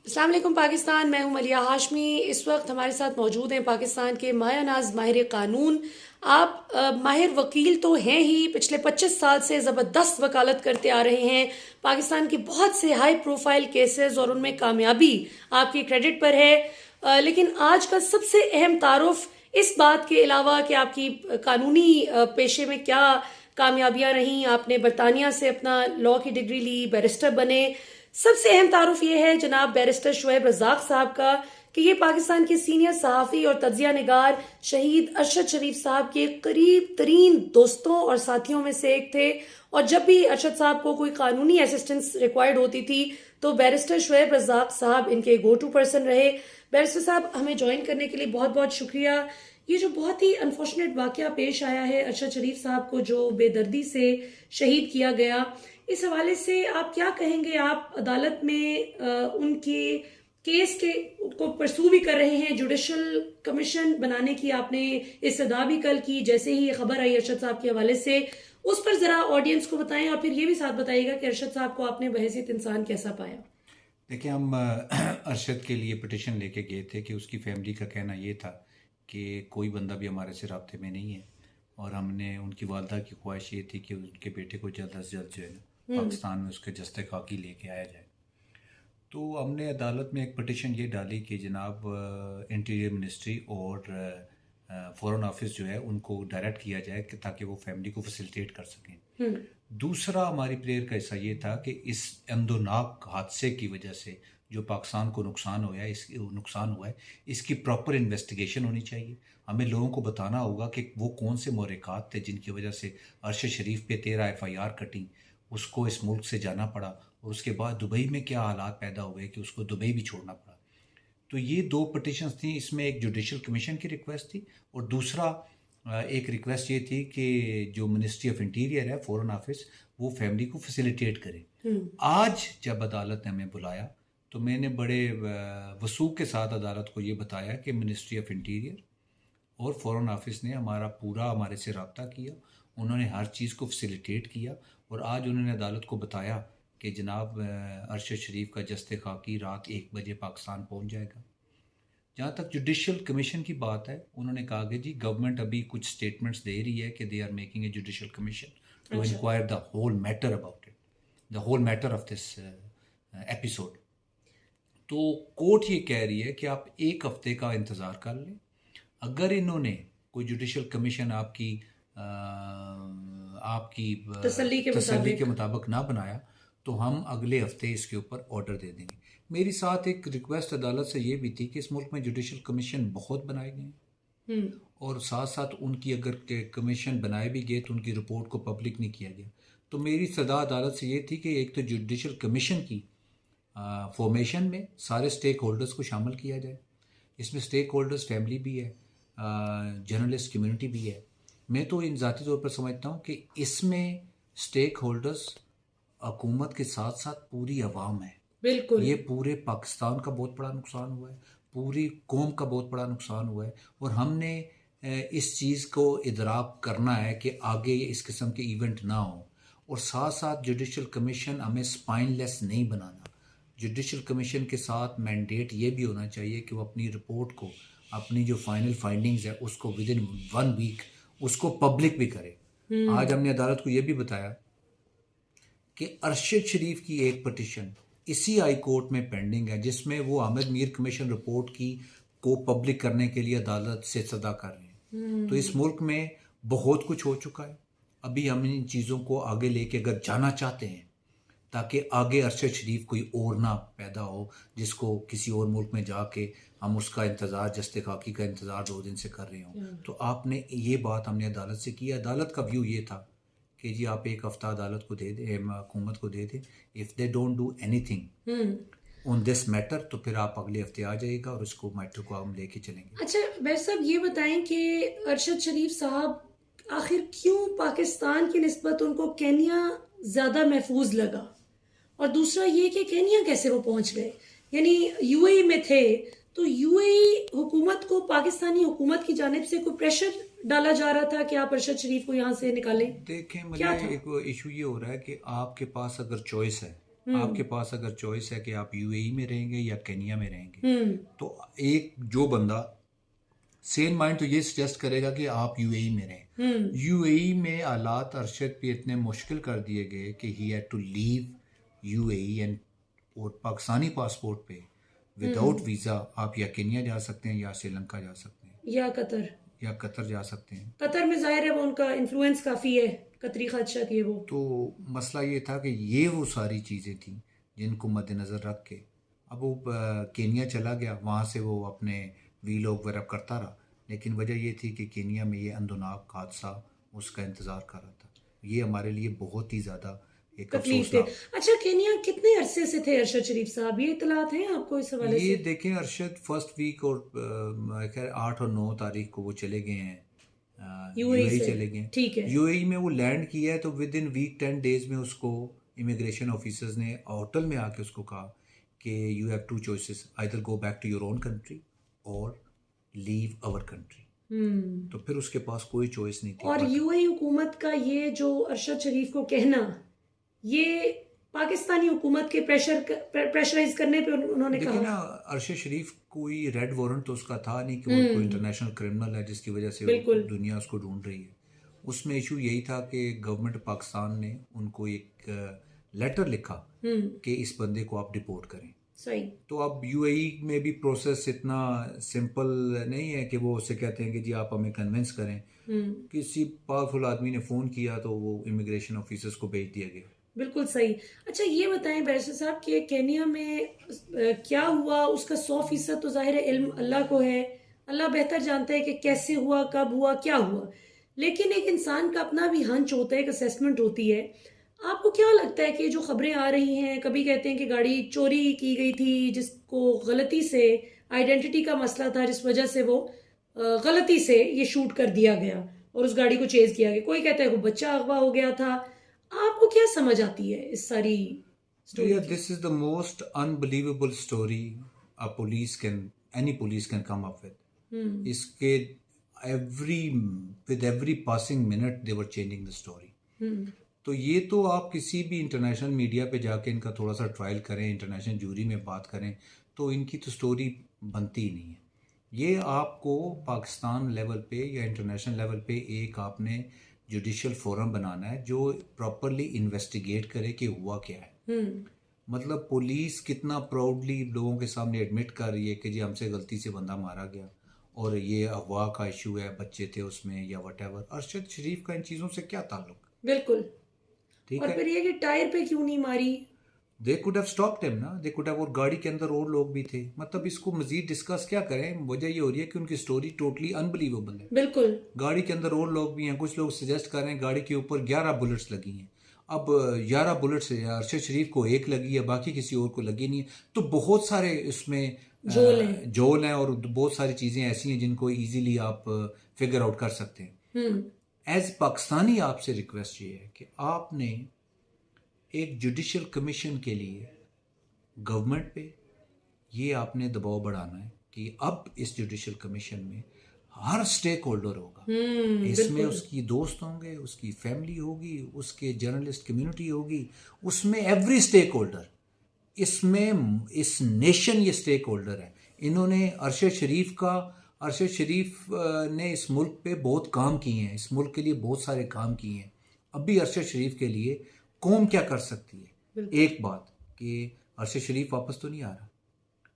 अस्सलाम वालेकुम पाकिस्तान। मैं हूं मलिया हाशमी। इस वक्त हमारे साथ मौजूद हैं पाकिस्तान के माया नाज माहिर कानून। आप माहिर वकील तो हैं ही, पिछले 25 साल से ज़बरदस्त वकालत करते आ रहे हैं। पाकिस्तान के बहुत से हाई प्रोफाइल केसेस और उनमें कामयाबी आपके क्रेडिट पर है। लेकिन आज का सबसे अहम तारुफ इस बात के अलावा कि आपकी कानूनी पेशे में क्या कामयाबियां रहीं, आपने बरतानिया से अपना लॉ की डिग्री ली, बैरिस्टर बने। सबसे अहम तारुफ ये है जनाब बैरिस्टर शुएब रज़ाक साहब का कि ये पाकिस्तान के सीनियर सहाफ़ी और तज्जिया निगार शहीद अरशद शरीफ साहब के करीब तरीन दोस्तों और साथियों में से एक थे। और जब भी अरशद साहब को कोई कानूनी असिस्टेंस रिक्वायर्ड होती थी तो बैरिस्टर शुएब रज़ाक साहब इनके गो टू पर्सन रहे। बैरिस्टर साहब, हमें ज्वाइन करने के लिए बहुत बहुत शुक्रिया। ये जो बहुत ही अनफॉर्चुनेट वाकया पेश आया है, अरशद शरीफ साहब को जो बेदर्दी से शहीद किया गया, इस हवाले से आप क्या कहेंगे? आप अदालत में उनके केस के को परसू भी कर रहे हैं, जुडिशल कमीशन बनाने की आपने इस्तदा भी कल की जैसे ही ये खबर आई अरशद साहब के हवाले से। उस पर जरा ऑडियंस को बताएं और फिर ये भी साथ बताइएगा कि अरशद साहब को आपने बहैसियत इंसान कैसा पाया। देखिए, हम अरशद के लिए पिटिशन लेके गए थे कि उसकी फैमिली का कहना ये था कि कोई बंदा भी हमारे से राब्ते में नहीं है, और हमने उनकी वालदा की ख्वाहिश ये थी कि उनके बेटे को जल्द अज जल्द जो है ना पाकिस्तान में उसके जस्ते खाकी लेके आया जाए। तो हमने अदालत में एक पिटिशन ये डाली कि जनाब इंटीरियर मिनिस्ट्री और फ़ॉरेन ऑफिस जो है उनको डायरेक्ट किया जाए कि ताकि वो फैमिली को फैसिलिटेट कर सकें। दूसरा हमारी प्रेयर का हिस्सा ये था कि इस अंदोनाक हादसे की वजह से जो पाकिस्तान को नुकसान हुआ है इसकी प्रॉपर इन्वेस्टिगेशन होनी चाहिए। हमें लोगों को बताना होगा कि वो कौन से महरक़ात थे जिनकी वजह से अरशद शरीफ पे 13 FIR कटी, उसको इस मुल्क से जाना पड़ा, और उसके बाद दुबई में क्या हालात पैदा हुए कि उसको दुबई भी छोड़ना पड़ा। तो ये दो पिटिशंस थी। इसमें एक जुडिशल कमीशन की रिक्वेस्ट थी और दूसरा एक रिक्वेस्ट ये थी कि जो मिनिस्ट्री ऑफ इंटीरियर है, फॉरेन ऑफिस, वो फैमिली को फैसिलिटेट करे। आज जब अदालत ने हमें बुलाया तो मैंने बड़े वसूख के साथ अदालत को ये बताया कि मिनिस्ट्री ऑफ इंटीरियर और फॉरेन ऑफिस ने हमारे से रब्ता किया, उन्होंने हर चीज़ को फैसिलिटेट किया, और आज उन्होंने अदालत को बताया कि जनाब अरशद शरीफ का जस्ते खाकी रात 1 बजे पाकिस्तान पहुंच जाएगा। जहाँ तक जुडिशल कमीशन की बात है, उन्होंने कहा कि जी गवर्नमेंट अभी कुछ स्टेटमेंट्स दे रही है कि they are making a judicial commission to inquire the whole matter about it, the whole matter of this episode. तो कोर्ट ये कह रही है कि आप 1 हफ्ते का इंतज़ार कर लें। अगर इन्होंने कोई जुडिशल कमीशन आपकी तसल्ली के मुताबिक ना बनाया तो हम अगले हफ्ते इसके ऊपर ऑर्डर दे देंगे। मेरी साथ एक रिक्वेस्ट अदालत से ये भी थी कि इस मुल्क में जुडिशल कमीशन बहुत बनाए गए हैं, और साथ साथ उनकी अगर कमीशन बनाए भी गए तो उनकी रिपोर्ट को पब्लिक नहीं किया गया। तो मेरी सदा अदालत से ये थी कि एक तो जुडिशल कमीशन की फॉर्मेशन में सारे स्टेक होल्डर्स को शामिल किया जाए। इसमें स्टेक होल्डर्स फैमिली भी है, जर्नलिस्ट कम्युनिटी भी है। मैं तो इन ज़ाती तौर पर समझता हूँ कि इसमें स्टेक होल्डर्स हुकूमत के साथ साथ पूरी अवाम है। बिल्कुल, ये पूरे पाकिस्तान का बहुत बड़ा नुकसान हुआ है, पूरी कौम का बहुत बड़ा नुकसान हुआ है, और हमने इस चीज़ को इदराक करना है कि आगे इस किस्म के इवेंट ना हो। और साथ साथ जुडिशल कमीशन हमें स्पाइनलेस नहीं बनाना। जुडिशल कमीशन के साथ मैंडेट ये भी होना चाहिए कि वो अपनी रिपोर्ट को, अपनी जो फाइनल फाइंडिंग्स है उसको विद इन 1 वीक उसको पब्लिक भी करे। आज हमने अदालत को ये भी बताया कि अरशद शरीफ की एक पिटिशन इसी हाई कोर्ट में पेंडिंग है जिसमें वो अहमद मीर कमीशन रिपोर्ट को पब्लिक करने के लिए अदालत से सदा कर रहे हैं। तो इस मुल्क में बहुत कुछ हो चुका है। अभी हम इन चीज़ों को आगे लेके अगर जाना चाहते हैं ताकि आगे अरशद शरीफ कोई और ना पैदा हो जिसको किसी और मुल्क में जाके हम उसका इंतज़ार, जस्ते खाकी का इंतज़ार 2 दिन से कर रहे हों, तो आपने ये बात हमने अदालत से की। अदालत का व्यू ये था कि जी आप 1 हफ्ता अदालत को दे दें, हुकूमत को दे दें। If they don't do anything on this matter तो फिर आप अगले हफ्ते आ जाइएगा और इसको मैटर को हम लेके चलेंगे। अच्छा बैर साहब, ये बताएं कि अरशद शरीफ साहब आखिर क्यों पाकिस्तान की निस्बत उनको केन्या ज़्यादा महफूज लगा, और दूसरा ये कि केन्या कैसे वो पहुंच गए? यानी यूएई में थे तो यूएई हुकूमत को पाकिस्तानी हुकूमत की जानिब से कोई प्रेशर डाला जा रहा था कि आप अरशद शरीफ को यहाँ से निकालें? देखें, क्या मुझे था? एक इशू ये हो रहा है कि आपके पास अगर चॉइस है आपके पास अगर चॉइस है कि आप यूएई में रहेंगे या केनिया में रहेंगे, हम्म तो एक जो बंदा सेन माइंड तो ये सजेस्ट करेगा कि आप यूएई में रहें। यूएई में हालात अरशद पे इतने मुश्किल कर दिए गए कि he had to leave UAE and, और पाकिस्तानी पासपोर्ट पे विदाउट वीज़ा आप या केनिया जा सकते हैं या श्रीलंका जा सकते हैं या कतर जा सकते हैं। कतर में जाहिर है वो उनका इन्फ्लुएंस काफ़ी है, कतरी खदशा की है वो। तो मसला ये था कि ये वो सारी चीज़ें थी जिनको मद्देनज़र रख के अब वो केनिया चला गया, वहाँ से वो अपने वीलॉग वगैरह करता रहा, लेकिन वजह ये थी कि केनिया में ये अंदोनाक हादसा उसका इंतज़ार कर रहा था। ये हमारे लिए बहुत ही ज़्यादा एक तकलीफ थे। अफसोसनाक। अच्छा, केनिया कितने अरसे से थे अरशद शरीफ साहब, ये इतलात हैं आपको इस हवाले ये से? देखें अरशद फर्स्ट वीक और खैर 8 और 9 तारीख को वो चले गए हैं, यूएई से, चले गए। ठीक है। यूएई में वो लैंड किया है तो विद इन वीक 10 डेज में उसको इमिग्रेशन ऑफिसर्स ने होटल में आके उसको कहा कि you have two choices, either go back to your own country और लीव आवर कंट्री। तो फिर उसके पास कोई चॉइस नहीं थी। और यूएई हुकूमत का ये जो अरशद शरीफ को कहना, ये पाकिस्तानी हुकूमत के प्रेशराइज करने पे उन्होंने देखिए ना, कहा। अरशद शरीफ कोई रेड वारंट तो उसका था नहीं कि वो कोई इंटरनेशनल क्रिमिनल है जिसकी वजह से बिल्कुल। दुनिया उसको ढूंढ रही है। उसमें इशू यही था कि गवर्नमेंट पाकिस्तान ने उनको एक लेटर लिखा कि इस बंदे को आप डिपोर्ट करें। सही। तो अब यूएई में भी प्रोसेस इतना सिंपल नहीं है कि वो उससे कहते हैं कि जी आप हमें कन्विंस करें। किसी पावरफुल आदमी ने फ़ोन किया तो वो इमिग्रेशन ऑफिसर्स को भेज दिया गया। बिल्कुल सही। अच्छा, ये बताएं बैरिस्टर साहब कि केनिया में क्या हुआ, उसका 100% तो जाहिर है इल्म अल्लाह को है, अल्लाह बेहतर जानता है कि कैसे हुआ, कब हुआ, क्या हुआ, लेकिन एक इंसान का अपना भी हंच होता है, एक असेसमेंट होती है। आपको क्या लगता है कि जो खबरें आ रही हैं, कभी कहते हैं कि गाड़ी चोरी की गई थी जिसको गलती से, आइडेंटिटी का मसला था जिस वजह से वो गलती से ये शूट कर दिया गया और उस गाड़ी को चेज किया गया, कोई कहता है वो बच्चा अगवा हो गया था, आपको क्या समझ आती है इस सारी स्टोरी की? This is the most unbelievable story a police can, any police can come up with. इसके with every passing minute they were changing the story. तो ये तो आप किसी भी इंटरनेशनल मीडिया पे जाके इनका थोड़ा सा ट्रायल करें, इंटरनेशनल जूरी में बात करें, तो इनकी तो स्टोरी बनती ही नहीं है। ये आपको पाकिस्तान लेवल पे या इंटरनेशनल लेवल पे एक आपने जुडिशियल फोरम बनाना है जो प्रॉपरली इन्वेस्टिगेट करे कि हुआ क्या है। मतलब पुलिस कितना प्राउडली लोगों के सामने एडमिट कर रही है कि जी हमसे गलती से बंदा मारा गया और ये अगवा का इशू है, बच्चे थे उसमें या वटेवर। अरशद शरीफ का इन चीज़ों से क्या ताल्लुक? बिल्कुल। ठीक और है, फिर ये कि टायर पे क्यों नहीं मारी? They could have stopped him ना, दे कुड हैव, और गाड़ी के अंदर और लोग भी थे। मतलब इसको मजीद डिस्कस क्या करें, वजह ये हो रही है कि उनकी स्टोरी टोटली अनबिलीवेबल है। बिल्कुल। गाड़ी के अंदर और लोग भी हैं, कुछ लोग सजेस्ट कर रहे हैं गाड़ी के ऊपर 11 बुलेट्स लगी हैं। अब 11 बुलेट्स है, अरशद शरीफ को एक लगी है, बाकी किसी और को लगी नहीं है, तो बहुत सारे इसमें जोल हैं और बहुत सारी चीज़ें ऐसी हैं जिनको इजीली आप फिगर आउट कर सकते हैं। एज पाकिस्तानी आपसे रिक्वेस्ट ये है कि आपने एक जुडिशियल कमीशन के लिए गवर्नमेंट पे ये आपने दबाव बढ़ाना है कि अब इस जुडिशियल कमीशन में हर स्टेक होल्डर होगा। इसमें उसकी दोस्त होंगे, उसकी फैमिली होगी, उसके जर्नलिस्ट कम्युनिटी होगी, उसमें एवरी स्टेक होल्डर, इसमें इस नेशन ये स्टेक होल्डर है। इन्होंने अरशद शरीफ ने इस मुल्क पे बहुत काम किए हैं, इस मुल्क के लिए बहुत सारे काम किए हैं। अभी अरशद शरीफ के लिए कौम क्या कर सकती है? एक बात कि अरशद शरीफ वापस तो नहीं आ रहा,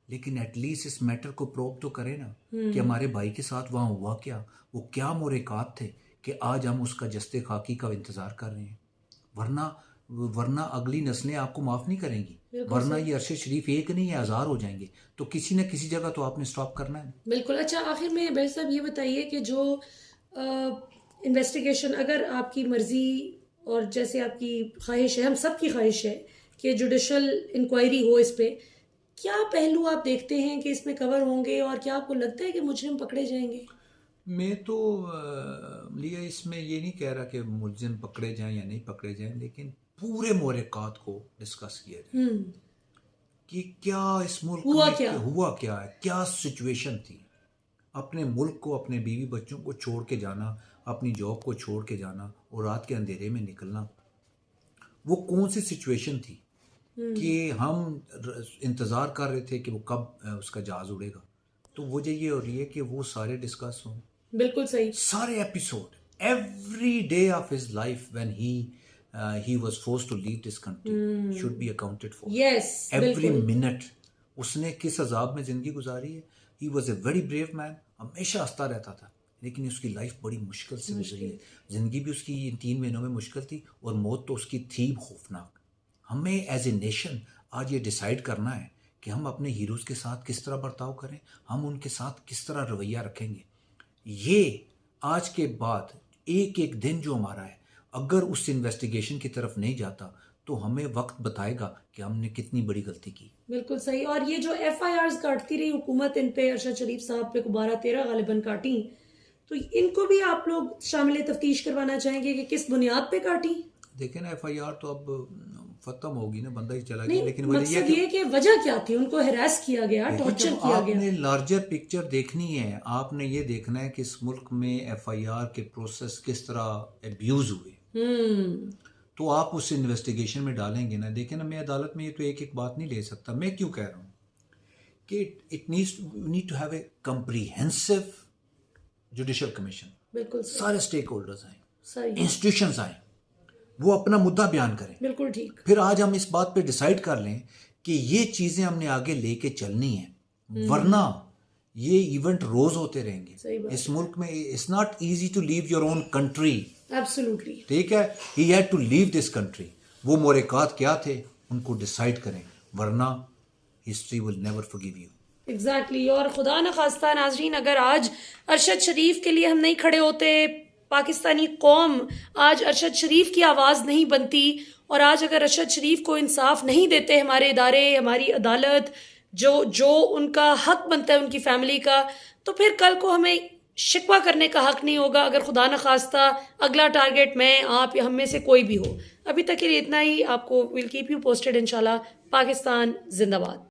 लेकिन एटलीस्ट इस मैटर को प्रोब तो करें ना कि हमारे भाई के साथ वहाँ हुआ क्या, वो क्या मोरेकात थे कि आज हम उसका जस्ते खाकी का इंतज़ार कर रहे हैं। वरना अगली नस्लें आपको माफ़ नहीं करेंगी, वरना ये अरशद शरीफ एक नहीं है, 1000 हो जाएंगे। तो किसी न किसी जगह तो आपने स्टॉप करना है। बिल्कुल। अच्छा, आखिर में बैर साहब ये बताइए कि जो इन्वेस्टिगेशन, अगर आपकी मर्जी और जैसे आपकी ख्वाहिश है, हम सब की ख्वाहिश है कि जुडिशल इंक्वायरी हो इस पे, क्या पहलू आप देखते हैं कि इसमें कवर होंगे और क्या आपको लगता है कि मुजरिम पकड़े जाएंगे? मैं तो लिया इसमें ये नहीं कह रहा कि मुलजिम पकड़े जाएं या नहीं पकड़े जाएं, लेकिन पूरे मोरेकात को डिस्कस किया जाए कि क्या इस मुल्क में हुआ क्या है, क्या सिचुएशन थी। अपने मुल्क को, अपने बीवी बच्चों को छोड़ के जाना, अपनी जॉब को छोड़ के जाना और रात के अंधेरे में निकलना, वो कौन सी सिचुएशन थी कि हम इंतज़ार कर रहे थे कि वो कब उसका जहाज़ उड़ेगा। तो वजह ये हो रही है कि वो सारे डिस्कस हों, बिल्कुल सही। सारे episode, every day of his life when he was forced to leave this country should be accounted for. Yes, Every बिल्कुल। minute उसने किस अजाब में ज़िंदगी गुजारी है। He was a very brave man, हमेशा हंसता रहता था, लेकिन उसकी लाइफ बड़ी मुश्किल से गुजरी है। ज़िंदगी भी उसकी इन 3 महीनों में मुश्किल थी और मौत तो उसकी थी खौफनाक। हमें एज ए नेशन आज ये डिसाइड करना है कि हम अपने हीरोज़ के साथ किस तरह बर्ताव करें, हम उनके साथ किस तरह रवैया रखेंगे। ये आज के बाद एक एक दिन जो हमारा है, अगर उस इन्वेस्टिगेशन की तरफ नहीं जाता तो हमें वक्त बताएगा कि हमने कितनी बड़ी गलती की। बिल्कुल सही। और ये जो FIRs काटती रही हुकूमत इन पे, अरशद शरीफ साहब पे 12-13 गालिबन काटी, तो इनको भी आप लोग शामिल तफ्तीश करवाना चाहेंगे कि किस बुनियाद पे काटी? देखें ना, FIR तो अब खत्म होगी ना, बंदा ही चला गया। नहीं, लेकिन वजह मकसद ये ये कि वजह क्या थी, उनको हैरेस किया गया, टॉर्चर किया गया। आपने लार्जर पिक्चर देखनी है, आपने ये देखना है कि इस मुल्क में FIR के प्रोसेस किस तरह एब्यूज हुए, तो आप उस इन्वेस्टिगेशन में डालेंगे ना। देखें ना, मैं अदालत में ये तो एक एक बात नहीं ले सकता। मैं क्यों कह रहा हूँ कि it need to have a comprehensive judicial commission. बिल्कुल सारे स्टेक होल्डर्स आए, सही, इंस्टीट्यूशंस आए, वो अपना मुद्दा बयान करें। बिल्कुल ठीक। फिर आज हम इस बात पे डिसाइड कर लें कि ये चीज़ें हमने आगे लेके चलनी है, वरना ये इवेंट रोज होते रहेंगे इस मुल्क में। It's not easy to leave your own country. Absolutely, ठीक है, he had to leave this country. वो मोरेकात क्या थे उनको डिसाइड करें, वरना history will never forgive you. Exactly. और खुदा न खास्ता नाजरीन, अगर आज अरशद शरीफ के लिए हम नहीं खड़े होते, पाकिस्तानी कौम आज अरशद शरीफ की आवाज़ नहीं बनती, और आज अगर अरशद शरीफ को इंसाफ नहीं देते हमारे इदारे, हमारी अदालत, जो उनका हक बनता है उनकी फैमिली का, तो फिर कल को हमें शिकवा करने का हक नहीं होगा अगर खुदा न खास्ता अगला टारगेट मैं, आप या हम में से कोई भी हो। अभी तक के लिए इतना ही। आपको विल कीप यू पोस्टेड इंशाल्लाह। पाकिस्तान जिंदाबाद।